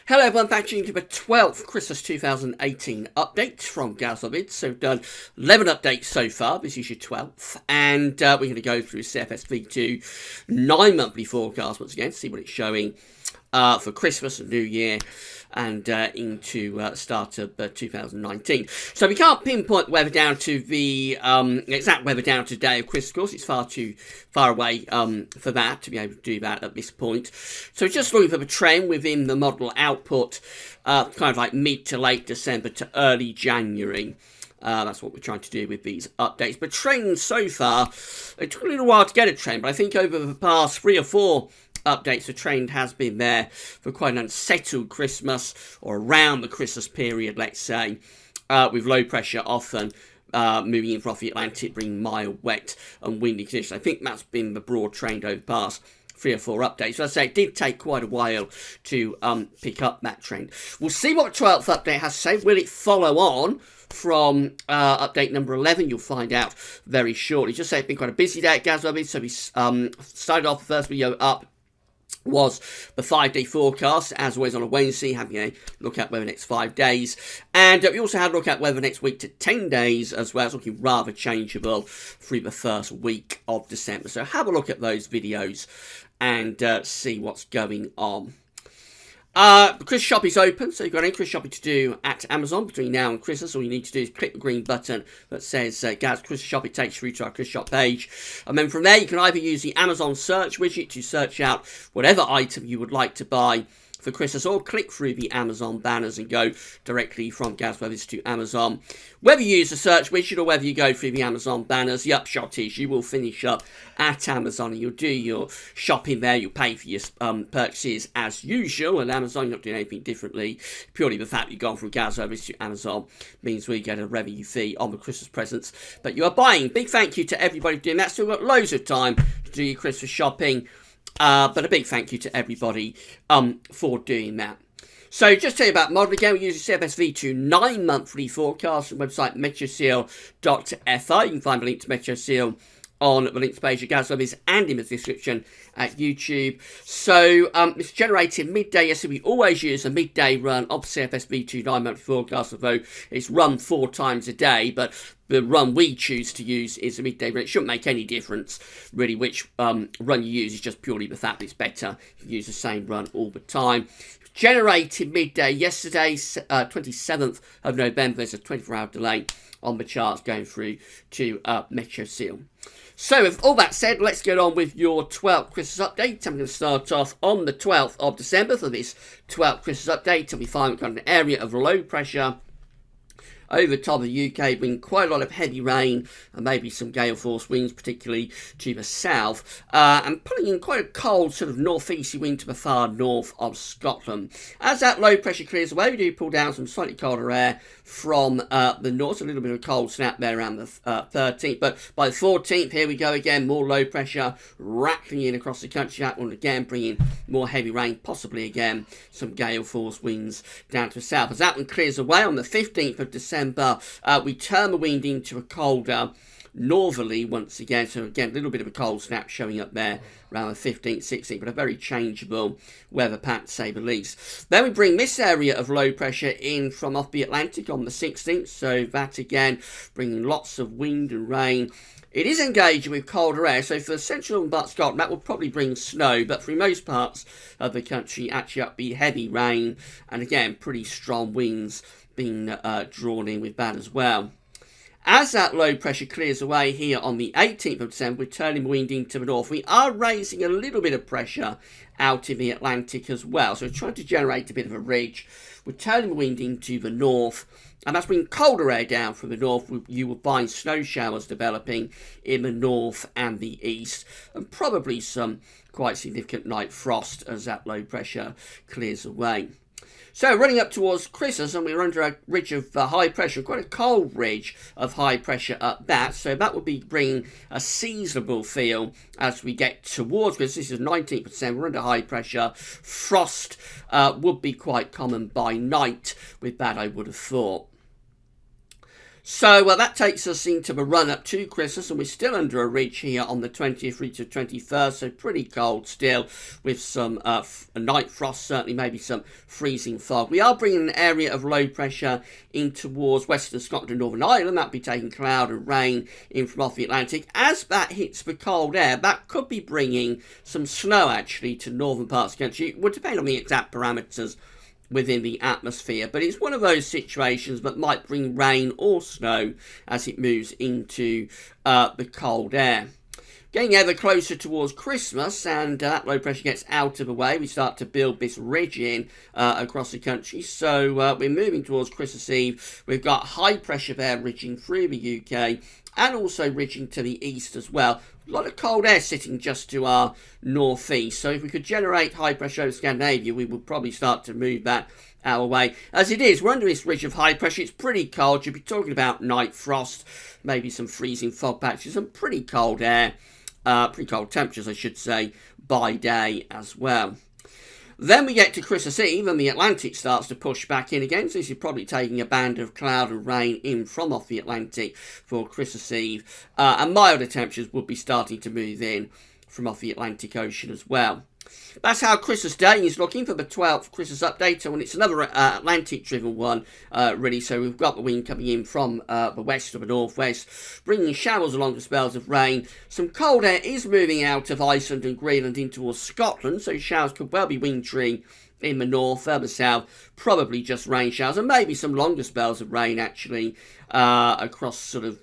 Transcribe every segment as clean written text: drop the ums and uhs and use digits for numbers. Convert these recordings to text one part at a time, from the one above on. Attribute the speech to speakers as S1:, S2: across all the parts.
S1: Hello everyone, back to the 12th Christmas 2018 update from Gazobid. So we've done 11 updates so far, this is your 12th, and we're going to go through CFS V2 9-monthly forecast once again, see what it's showing for Christmas and New Year and into start of 2019. So we can't pinpoint weather down to the exact weather down to day of Christmas, of course. It's far too far away for that, to be able to do that at this point. So just looking for the trend within the model output, kind of like mid to late December to early January. That's what we're trying to do with these updates. But trends so far, it took a little while to get a trend, but I think over the past 3 or 4 updates, the trend has been there for quite an unsettled Christmas, or around the Christmas period, let's say, with low pressure often moving in off the Atlantic, bringing mild, wet and windy conditions. I think that's been the broad trend over the past 3 or 4 updates. So as I say, it did take quite a while to pick up that trend. We'll see what 12th update has to say. Will it follow on from update number 11? You'll find out very shortly. Just say it's been quite a busy day at Gazobid. So we started off the first video up was the 5-day forecast, as always on a Wednesday, having a look at weather next 5 days. And we also had a look at weather next week to 10 days as well. It's looking rather changeable through the first week of December. So have a look at those videos and see what's going on. Christmas shop is open, so you've got any Christmas shopping to do at Amazon between now and Christmas. All you need to do is click the green button that says Gaz Christmas Shop. It takes you through to our Christmas Shop page. And then from there, you can either use the Amazon search widget to search out whatever item you would like to buy for Christmas, or click through the Amazon banners and go directly from Gaz Weathers to Amazon. Whether you use the search widget or whether you go through the Amazon banners, the upshot is you will finish up at Amazon and you'll do your shopping there. You'll pay for your purchases as usual, and Amazon, you're not doing anything differently. Purely the fact that you've gone from Gaz Weathers to Amazon means we get a revenue fee on the Christmas presents that you are buying. Big thank you to everybody doing that. Still got loads of time to do your Christmas shopping. But a big thank you to everybody for doing that. So just tell you about model again. We use the CFS V2 9-monthly forecast on the website meteoseal.fi. You can find a link to Meteoseal on the links page at Gazobis and in the description at YouTube. So it's generated midday. Yes, so we always use a midday run of CFS V2 9-monthly forecast, although it's run 4 times a day, but the run we choose to use is a midday run. It shouldn't make any difference, really, which run you use. Is just purely the fact that it's better if you use the same run all the time. Generated midday yesterday, 27th of November. There's a 24-hour delay on the charts going through to Meteoseal. So with all that said, let's get on with your 12th Christmas update. I'm going to start off on the 12th of December for this 12th Christmas update, and we find we've got an area of low pressure over the top of the UK, bringing quite a lot of heavy rain and maybe some gale force winds, particularly to the south, and pulling in quite a cold sort of northeasterly wind to the far north of Scotland. As that low pressure clears away, we do pull down some slightly colder air from the north. A little bit of a cold snap there around the 13th, but by the 14th, here we go again, more low pressure rattling in across the country. That one again bringing more heavy rain, possibly again some gale force winds down to the south. As that one clears away on the 15th of December, we turn the wind into a colder northerly once again. So again, a little bit of a cold snap showing up there around the 15th, 16th, but a very changeable weather pattern, to say the least. Then we bring this area of low pressure in from off the Atlantic on the 16th. So that again, bringing lots of wind and rain. It is engaging with colder air, so for the central and part Scotland, that will probably bring snow, but for most parts of the country, actually up be heavy rain, and again, pretty strong winds being drawn in with that as well. As that low pressure clears away here on the 18th of December, we're turning the wind into the north. We are raising a little bit of pressure out in the Atlantic as well, so we're trying to generate a bit of a ridge. We're turning the wind into the north, and that's bringing colder air down from the north. You will find snow showers developing in the north and the east, and probably some quite significant night frost as that low pressure clears away. So running up towards Christmas, and we're under a ridge of high pressure, quite a cold ridge of high pressure at that. So that would be bringing a seasonable feel as we get towards Christmas. This is 19%. We're under high pressure. Frost would be quite common by night with that, I would have thought. So that takes us into the run up to Christmas, and we're still under a ridge here on the 20th through to 21st, so pretty cold still, with some night frost, certainly maybe some freezing fog. We are bringing an area of low pressure in towards western Scotland and Northern Ireland. That'll be taking cloud and rain in from off the Atlantic. As that hits the cold air, that could be bringing some snow actually to northern parts of the country. It would depend on the exact parameters within the atmosphere, but it's one of those situations that might bring rain or snow as it moves into the cold air. Getting ever closer towards Christmas, and that low pressure gets out of the way, we start to build this ridge in across the country. So we're moving towards Christmas Eve. We've got high pressure there ridging through the UK and also ridging to the east as well. A lot of cold air sitting just to our northeast. So if we could generate high pressure over Scandinavia, we would probably start to move that our way. As it is, we're under this ridge of high pressure. It's pretty cold. You'll be talking about night frost, maybe some freezing fog patches, and pretty cold air. Pretty cold temperatures, I should say, by day as well. Then we get to Christmas Eve and the Atlantic starts to push back in again. So this is probably taking a band of cloud and rain in from off the Atlantic for Christmas Eve. And milder temperatures would be starting to move in from off the Atlantic Ocean as well. That's how Christmas Day is looking for the 12th Christmas update, and it's another Atlantic-driven one, really. So we've got the wind coming in from the west or the northwest, bringing showers along with spells of rain. Some cold air is moving out of Iceland and Greenland in towards Scotland, so showers could well be wintry in the north, further south, probably just rain showers, and maybe some longer spells of rain, actually, across sort of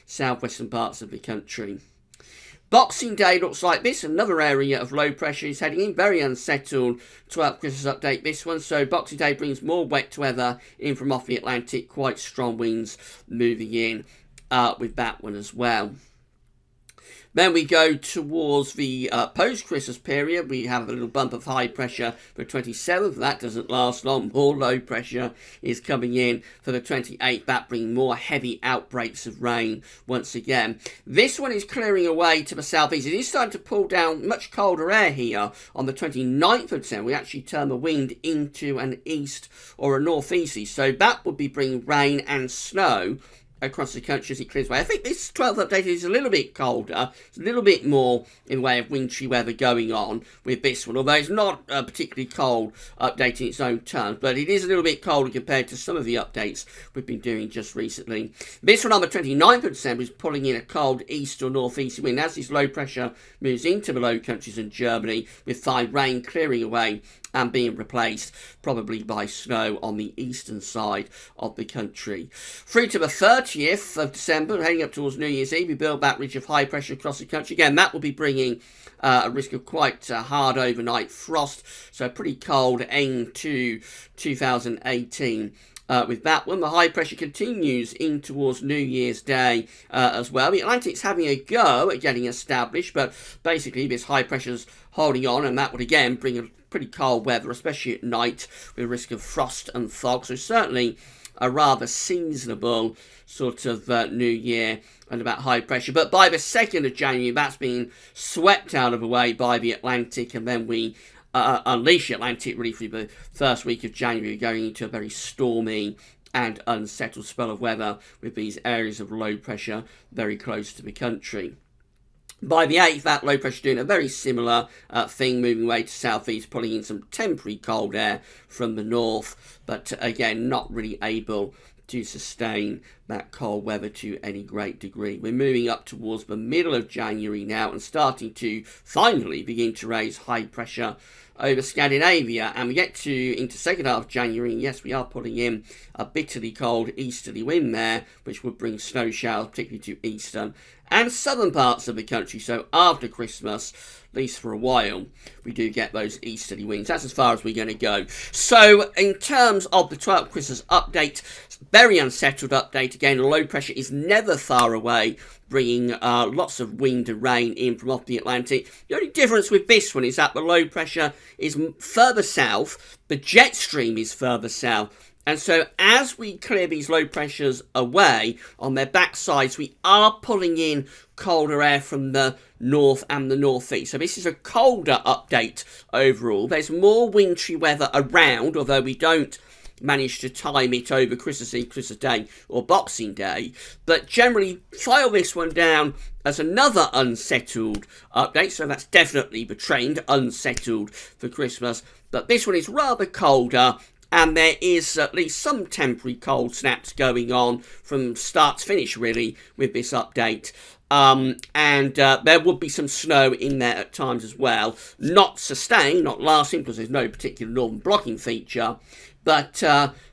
S1: southwestern parts of the country. Boxing Day looks like this. Another area of low pressure is heading in. Very unsettled 12th Christmas update, this one. So Boxing Day brings more wet weather in from off the Atlantic. Quite strong winds moving in with that one as well. Then we go towards the post-Christmas period. We have a little bump of high pressure for the 27th. That doesn't last long. More low pressure is coming in for the 28th. That brings more heavy outbreaks of rain once again. This one is clearing away to the southeast. It is starting to pull down much colder air here on the 29th of December. We actually turn the wind into an east or a northeasterly. So that would be bringing rain and snow across the country as it clears away. I think this 12th update is a little bit colder. It's a little bit more in way of wintry weather going on with this one, although it's not a particularly cold update in its own terms, but it is a little bit colder compared to some of the updates we've been doing just recently. This one on the 29th of December is pulling in a cold east or northeast wind as this low pressure moves into the Low Countries and Germany, with fine rain clearing away and being replaced probably by snow on the eastern side of the country. Through to the 30th of December, heading up towards New Year's Eve, we build that ridge of high pressure across the country. Again, that will be bringing a risk of quite hard overnight frost, so a pretty cold end to 2018. With that one, the high pressure continues in towards New Year's Day as well. The Atlantic's having a go at getting established, but basically this high pressure's holding on, and that would again bring a pretty cold weather, especially at night, with risk of frost and fog. So certainly a rather seasonable sort of New Year and about high pressure. But by the 2nd of January, that's been swept out of the way by the Atlantic, and then we unleash the Atlantic really through the first week of January, going into a very stormy and unsettled spell of weather with these areas of low pressure very close to the country. By the 8th, that low pressure doing a very similar thing, moving away to southeast, pulling in some temporary cold air from the north, but again, not really able to sustain that cold weather to any great degree. We're moving up towards the middle of January now and starting to finally begin to raise high pressure over Scandinavia, and we get to into second half of January, and yes, we are pulling in a bitterly cold easterly wind there, which would bring snow showers, particularly to eastern and southern parts of the country. So after Christmas, at least for a while, we do get those easterly winds. That's as far as we're going to go. So in terms of the 12th Christmas update, very unsettled update. Again, low pressure is never far away, bringing lots of wind and rain in from off the Atlantic. The only difference with this one is that the low pressure is further south, the jet stream is further south. And so as we clear these low pressures away on their backsides, we are pulling in colder air from the north and the northeast. So this is a colder update overall. There's more wintry weather around, although we don't manage to time it over Christmas Eve, Christmas Day or Boxing Day. But generally file this one down as another unsettled update. So that's definitely the trend, unsettled for Christmas. But this one is rather colder, and there is at least some temporary cold snaps going on from start to finish, really, with this update. There would be some snow in there at times as well. Not sustained, not lasting, because there's no particular northern blocking feature. But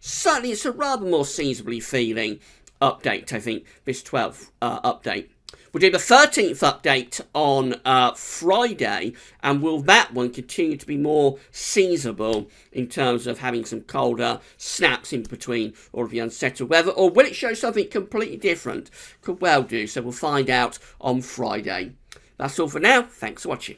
S1: certainly it's a rather more seasonably feeling update, I think, this 12th update. We'll do the 13th update on Friday, and will that one continue to be more seasonable in terms of having some colder snaps in between all of the unsettled weather, or will it show something completely different? Could well do, so we'll find out on Friday. That's all for now. Thanks for watching.